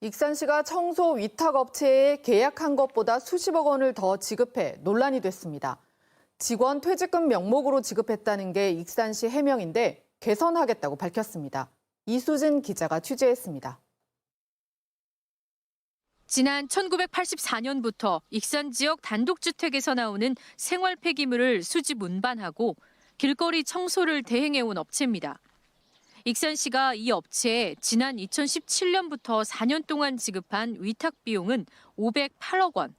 익산시가 청소 위탁업체에 계약한 것보다 수십억 원을 더 지급해 논란이 됐습니다. 직원 퇴직금 명목으로 지급했다는 게 익산시 해명인데 개선하겠다고 밝혔습니다. 이수진 기자가 취재했습니다. 지난 1984년부터 익산 지역 단독주택에서 나오는 생활 폐기물을 수집 운반하고 길거리 청소를 대행해온 업체입니다. 익산시가 이 업체에 지난 2017년부터 4년 동안 지급한 위탁 비용은 508억 원.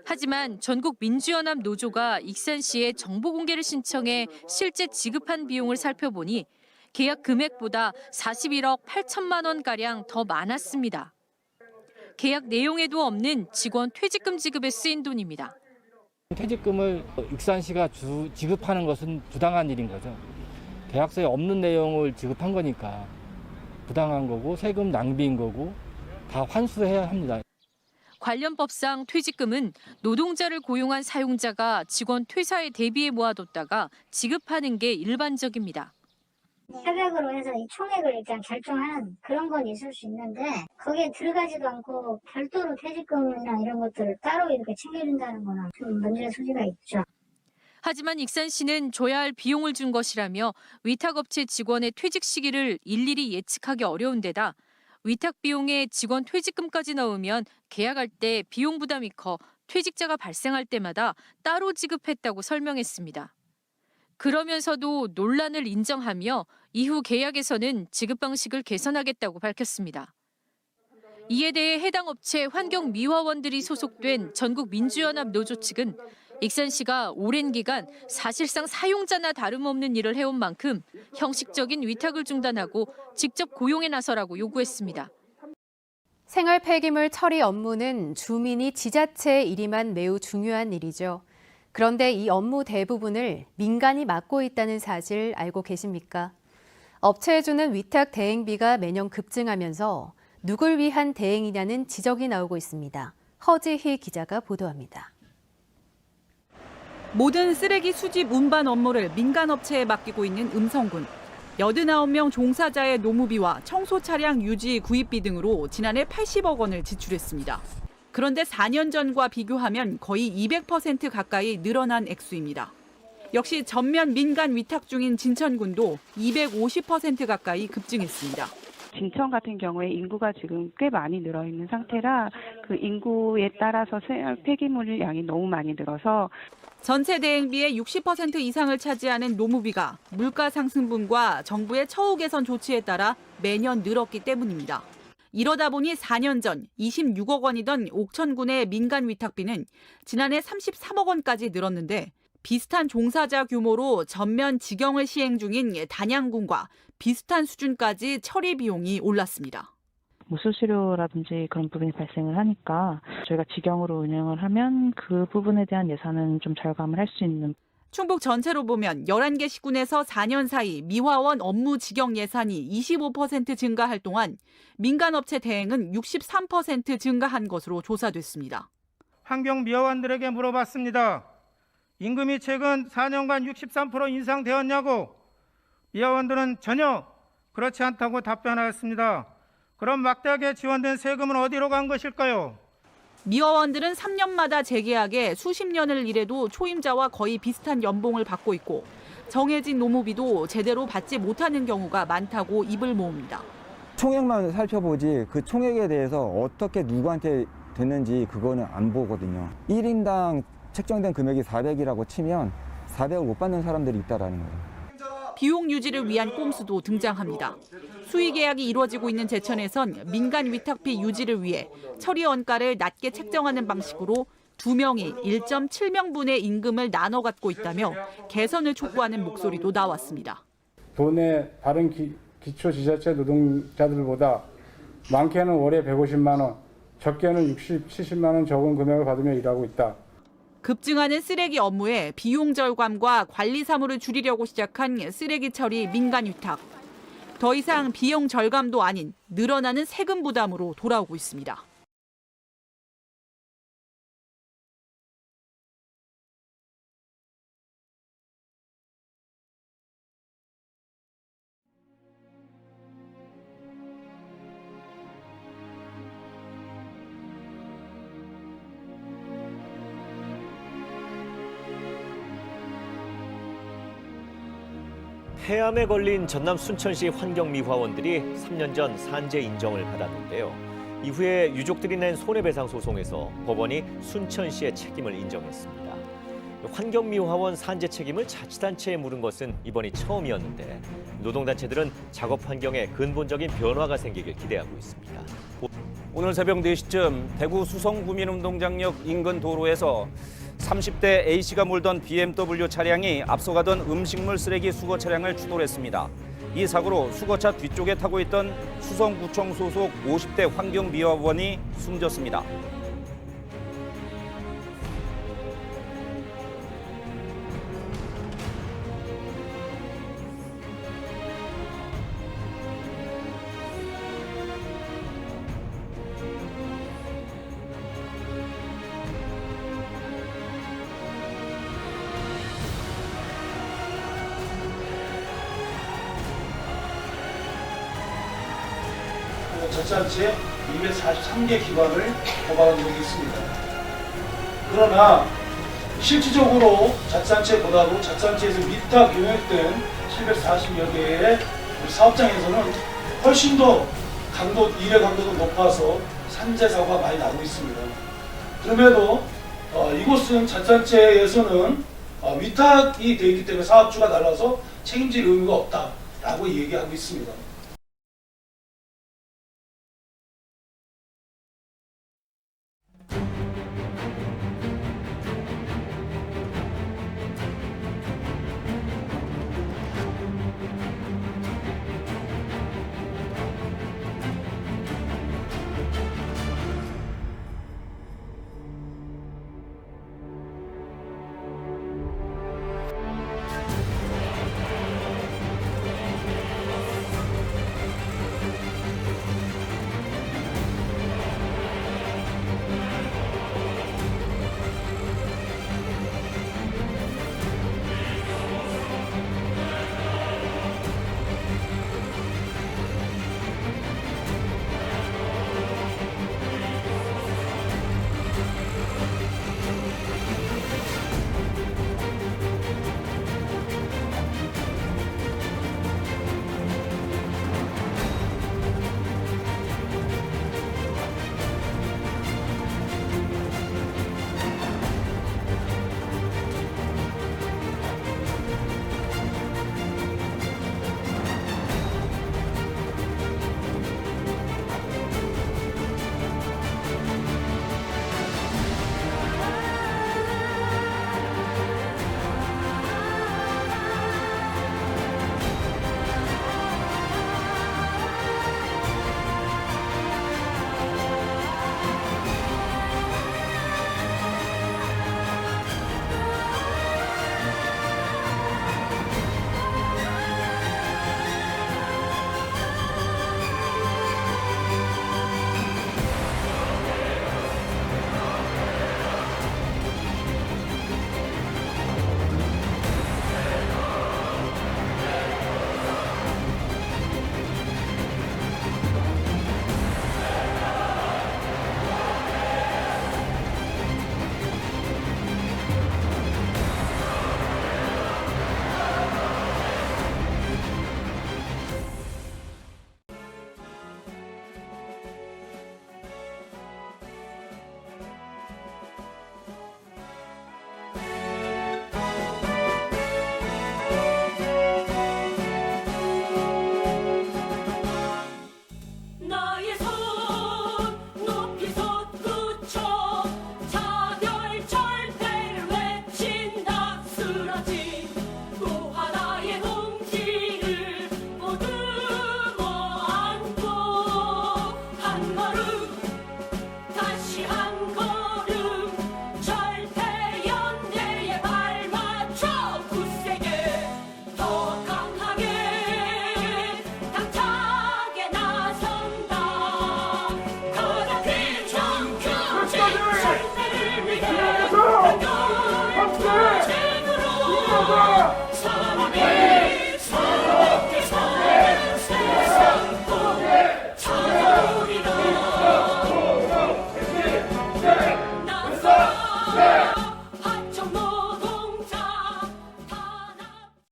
하지만 전국민주연합 노조가 익산시에 정보 공개를 신청해 실제 지급한 비용을 살펴보니 계약 금액보다 41억 8천만 원가량 더 많았습니다. 계약 내용에도 없는 직원 퇴직금 지급에 쓰인 돈입니다. 퇴직금을 익산시가 지급하는 것은 부당한 일인 거죠. 계약서에 없는 내용을 지급한 거니까 부당한 거고 세금 낭비인 거고 다 환수해야 합니다. 관련 법상 퇴직금은 노동자를 고용한 사용자가 직원 퇴사에 대비해 모아뒀다가 지급하는 게 일반적입니다. 협약으로 해서 이 총액을 일단 결정하는 그런 건 있을 수 있는데 거기에 들어가지도 않고 별도로 퇴직금이나 이런 것들을 따로 이렇게 챙겨준다는 거는 좀 문제의 소지가 있죠. 하지만 익산시는 줘야 할 비용을 준 것이라며 위탁업체 직원의 퇴직 시기를 일일이 예측하기 어려운 데다 위탁 비용에 직원 퇴직금까지 넣으면 계약할 때 비용 부담이 커 퇴직자가 발생할 때마다 따로 지급했다고 설명했습니다. 그러면서도 논란을 인정하며 이후 계약에서는 지급 방식을 개선하겠다고 밝혔습니다. 이에 대해 해당 업체 환경미화원들이 소속된 전국민주연합 노조 측은 익산시가 오랜 기간 사실상 사용자나 다름없는 일을 해온 만큼 형식적인 위탁을 중단하고 직접 고용에 나서라고 요구했습니다. 생활 폐기물 처리 업무는 주민이 지자체의 일이만 매우 중요한 일이죠. 그런데 이 업무 대부분을 민간이 맡고 있다는 사실 알고 계십니까? 업체에 주는 위탁 대행비가 매년 급증하면서 누굴 위한 대행이냐는 지적이 나오고 있습니다. 허지희 기자가 보도합니다. 모든 쓰레기 수집 운반 업무를 민간 업체에 맡기고 있는 음성군. 89명 종사자의 노무비와 청소 차량 유지 구입비 등으로 지난해 80억 원을 지출했습니다. 그런데 4년 전과 비교하면 거의 200% 가까이 늘어난 액수입니다. 역시 전면 민간 위탁 중인 진천군도 250% 가까이 급증했습니다. 진천 같은 경우에 인구가 지금 꽤 많이 늘어 있는 상태라 그 인구에 따라서 폐기물 양이 너무 많이 늘어서 전체 대행비의 60% 이상을 차지하는 노무비가 물가 상승분과 정부의 처우 개선 조치에 따라 매년 늘었기 때문입니다. 이러다 보니 4년 전 26억 원이던 옥천군의 민간 위탁비는 지난해 33억 원까지 늘었는데 비슷한 종사자 규모로 전면 직영을 시행 중인 단양군과 비슷한 수준까지 처리 비용이 올랐습니다. 수수료라든지 그런 부분이 발생을 하니까 저희가 직영으로 운영을 하면 그 부분에 대한 예산은 좀 절감을 할 수 있는. 충북 전체로 보면 11개 시군에서 4년 사이 미화원 업무 직영 예산이 25% 증가할 동안 민간업체 대행은 63% 증가한 것으로 조사됐습니다. 환경미화원들에게 물어봤습니다. 임금이 최근 4년간 63% 인상되었냐고. 미화원들은 전혀 그렇지 않다고 답변하였습니다. 그럼 막대하게 지원된 세금은 어디로 간 것일까요? 미화원들은 3년마다 재계약에 수십 년을 일해도 초임자와 거의 비슷한 연봉을 받고 있고 정해진 노무비도 제대로 받지 못하는 경우가 많다고 입을 모읍니다. 총액만 살펴보지 그 총액에 대해서 어떻게 누구한테 됐는지 그거는 안 보거든요. 1인당 책정된 금액이 400이라고 치면 400을 못 받는 사람들이 있다라는 거예요. 비용 유지를 위한 꼼수도 등장합니다. 수의 계약이 이루어지고 있는 제천에선 민간 위탁비 유지를 위해 처리 원가를 낮게 책정하는 방식으로 2명이 1.7명분의 임금을 나눠 갖고 있다며 개선을 촉구하는 목소리도 나왔습니다. 도내 다른 기초지자체 노동자들보다 많게는 월에 150만 원, 적게는 60, 70만 원 적은 금액을 받으며 일하고 있다. 급증하는 쓰레기 업무에 비용 절감과 관리 사무를 줄이려고 시작한 쓰레기 처리 민간 위탁. 더 이상 비용 절감도 아닌 늘어나는 세금 부담으로 돌아오고 있습니다. 폐암에 걸린 전남 순천시 환경미화원들이 3년 전 산재 인정을 받았는데요. 이후에 유족들이 낸 손해배상 소송에서 법원이 순천시의 책임을 인정했습니다. 환경미화원 산재 책임을 자치단체에 물은 것은 이번이 처음이었는데 노동단체들은 작업 환경에 근본적인 변화가 생기길 기대하고 있습니다. 오늘 새벽 4시쯤 대구 수성구민운동장역 인근 도로에서 30대 A씨가 몰던 BMW 차량이 앞서가던 음식물 쓰레기 수거 차량을 추돌했습니다. 이 사고로 수거차 뒤쪽에 타고 있던 수성구청 소속 50대 환경미화원이 숨졌습니다. 자치단체 243개 기관을 고발한 적이 있습니다. 그러나 실질적으로 자치단체보다도 자치단체에서 위탁 용역된 740여 개의 사업장에서는 훨씬 더 일의 강도도 높아서 산재 사고가 많이 나고 있습니다. 그럼에도 이곳은 자치단체에서는 위탁이 되어 있기 때문에 사업주가 달라서 책임질 의무가 없다라고 얘기하고 있습니다.